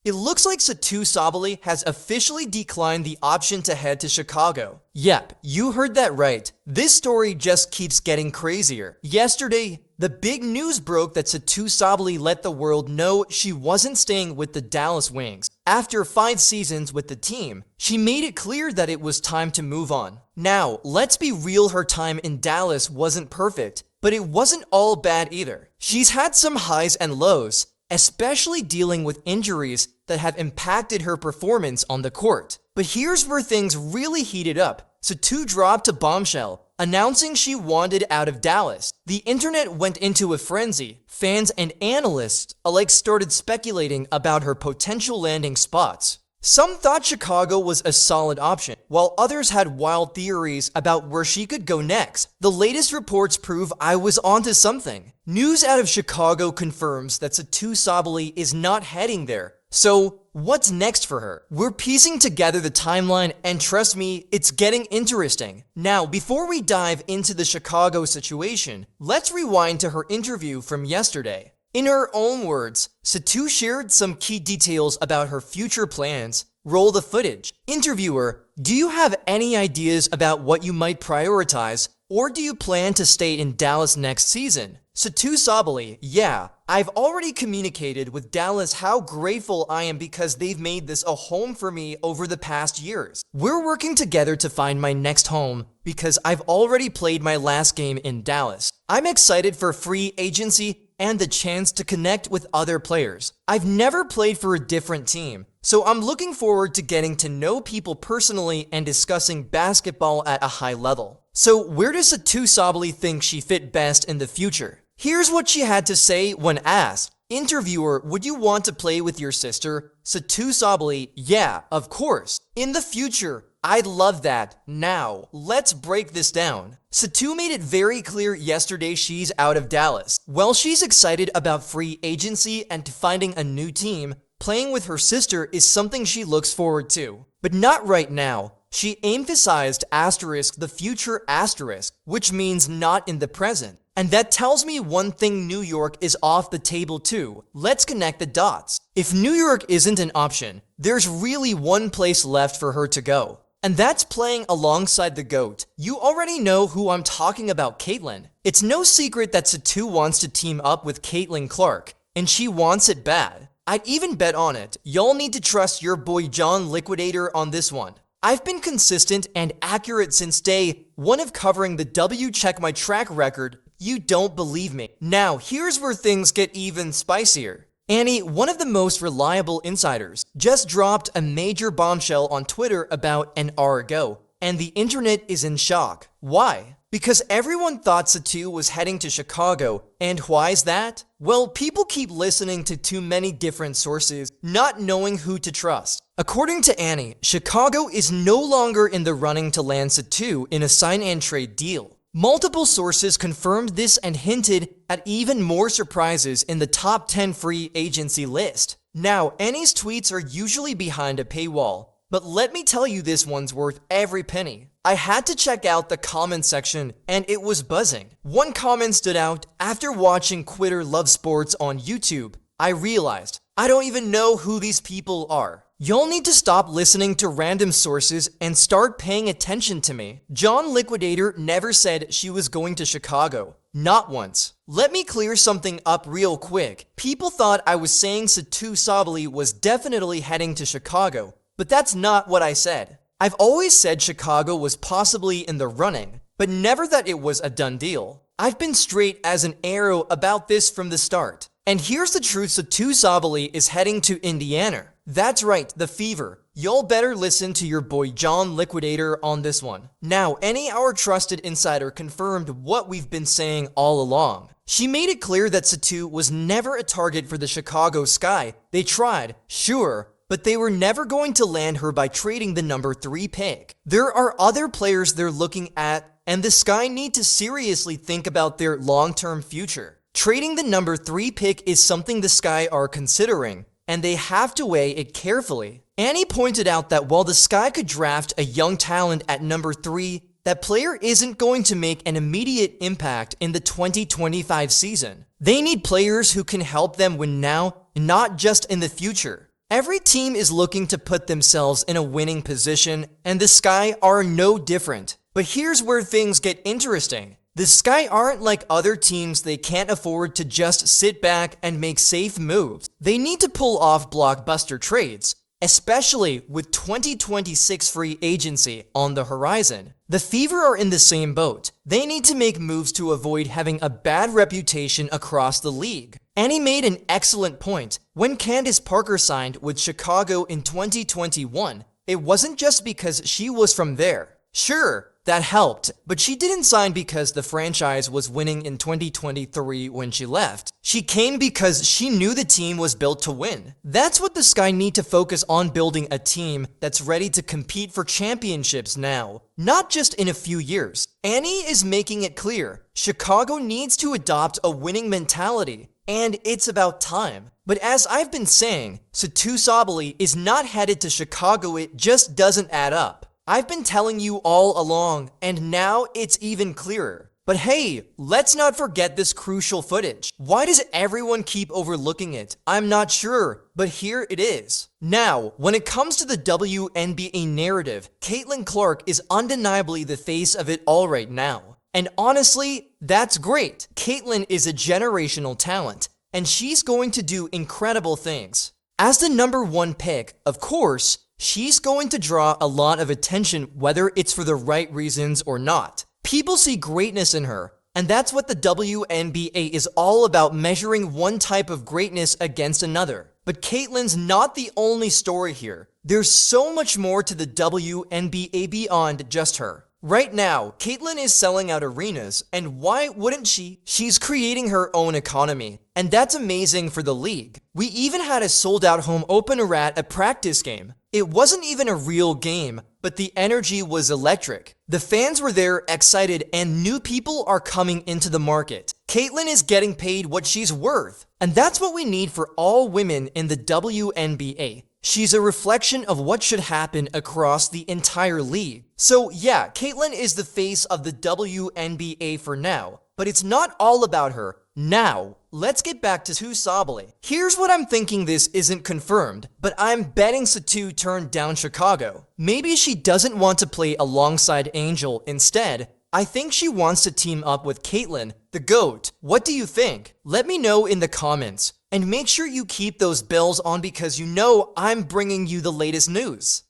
It looks like Satou Sabally has officially declined the option to head to Chicago. Yep, you heard that right. This story just keeps getting crazier. Yesterday, the big news broke that Satou Sabally let the world know she wasn't staying with the Dallas Wings. After 5 seasons with the team, she made it clear that it was time to move on. Now, let's be real, her time in Dallas wasn't perfect, but it wasn't all bad either. She's had some highs and lows, especially dealing with injuries that have impacted her performance on the court. But here's where things really heated up. Satou dropped a bombshell, announcing she wanted out of Dallas. The internet went into a frenzy. Fans and analysts alike started speculating about her potential landing spots. Some thought Chicago was a solid option, while others had wild theories about where she could go next. The latest reports prove I was onto something. News out of Chicago confirms that Satou Sabally is not heading there. So, what's next for her? We're piecing together the timeline, and trust me, it's getting interesting. Now, before we dive into the Chicago situation, let's rewind to her interview from yesterday. In her own words, Satou shared some key details about her future plans. Roll the footage. Interviewer: do you have any ideas about what you might prioritize, or do you plan to stay in Dallas next season? Satou Sabally: yeah, I've already communicated with Dallas how grateful I am because they've made this a home for me over the past years. We're working together to find my next home because I've already played my last game in Dallas. I'm excited for free agency and the chance to connect with other players. I've never played for a different team, so I'm looking forward to getting to know people personally and discussing basketball at a high level. So where does Satou Sabally think she fit best in the future? Here's what she had to say when asked. Interviewer: would you want to play with your sister? Satou Sabally: yeah, of course. In the future, I'd love that. Now, let's break this down. Satou made it very clear yesterday she's out of Dallas. While she's excited about free agency and to finding a new team, playing with her sister is something she looks forward to. But not right now. She emphasized the future which means not in the present. And that tells me one thing: New York is off the table too. Let's connect the dots. If New York isn't an option, there's really one place left for her to go. And that's playing alongside the GOAT. You already know who I'm talking about, Caitlin. It's no secret that Satou wants to team up with Caitlin Clark, and she wants it bad. I'd even bet on it. Y'all need to trust your boy John Liquidator on this one. I've been consistent and accurate since day one of covering the W. Check my track record. You don't believe me. Now, here's where things get even spicier. Annie, one of the most reliable insiders, just dropped a major bombshell on Twitter about an hour ago, and the internet is in shock. Why? Because everyone thought Satou was heading to Chicago, and why is that? Well, people keep listening to too many different sources, not knowing who to trust. According to Annie, Chicago is no longer in the running to land Satou in a sign-and-trade deal. Multiple sources confirmed this and hinted at even more surprises in the top 10 free agency list. Now, Annie's tweets are usually behind a paywall, but let me tell you, this one's worth every penny. I had to check out the comment section, and it was buzzing. One comment stood out: after watching Quitter Love Sports on YouTube, I realized I don't even know who these people are. Y'all need to stop listening to random sources and start paying attention to me. John Liquidator never said she was going to Chicago. Not once. Let me clear something up real quick. People thought I was saying Satou Sabally was definitely heading to Chicago, but that's not what I said. I've always said Chicago was possibly in the running, but never that it was a done deal. I've been straight as an arrow about this from the start. And here's the truth: Satou Sabally is heading to Indiana. That's right, the Fever. Y'all better listen to your boy John Liquidator on this one. Now, Annie, our trusted insider, confirmed what we've been saying all along. She made it clear that Satou was never a target for the Chicago Sky. They tried, sure, but they were never going to land her by trading the number 3 pick. There are other players they're looking at, and the Sky need to seriously think about their long-term future. Trading the number 3 pick is something the Sky are considering, and they have to weigh it carefully. Annie pointed out that while the Sky could draft a young talent at number 3, that player isn't going to make an immediate impact in the 2025 season. They need players who can help them win now and not just in the future. Every team is looking to put themselves in a winning position, and the Sky are no different. But here's where things get interesting. The Sky aren't like other teams. They can't afford to just sit back and make safe moves. They need to pull off blockbuster trades, especially with 2026 free agency on the horizon. The Fever are in the same boat. They need to make moves to avoid having a bad reputation across the league. Annie made an excellent point. When Candace Parker signed with Chicago in 2021, it wasn't just because she was from there. Sure, that helped, but she didn't sign because the franchise was winning in 2023 when she left. She came because she knew the team was built to win. That's what the Sky need to focus on, building a team that's ready to compete for championships now, not just in a few years. Annie is making it clear. Chicago needs to adopt a winning mentality, and it's about time. But as I've been saying, Satou Sabally is not headed to Chicago. It just doesn't add up. I've been telling you all along, and now it's even clearer. But hey, let's not forget this crucial footage. Why does everyone keep overlooking it? I'm not sure, but here it is. Now, when it comes to the WNBA narrative, Caitlin Clark is undeniably the face of it all right now. And honestly, that's great. Caitlin is a generational talent, and she's going to do incredible things. As the #1 pick, of course, she's going to draw a lot of attention, whether it's for the right reasons or not. People see greatness in her, and that's what the WNBA is all about, measuring one type of greatness against another. But Caitlin's not the only story here. There's so much more to the WNBA beyond just her. Right now, Caitlin is selling out arenas, and why wouldn't she? She's creating her own economy, and that's amazing for the league. We even had a sold-out home opener at a practice game. It wasn't even a real game, but the energy was electric. The fans were there, excited, and new people are coming into the market. Caitlin is getting paid what she's worth, and that's what we need for all women in the WNBA. She's a reflection of what should happen across the entire league. So yeah, Caitlin is the face of the WNBA for now, but it's not all about her. Now, let's get back to Sabally. Here's what I'm thinking. This isn't confirmed, but I'm betting Satou turned down Chicago. Maybe she doesn't want to play alongside Angel. Instead, I think she wants to team up with Caitlin, the GOAT. What do you think? Let me know in the comments. And make sure you keep those bells on, because you know I'm bringing you the latest news.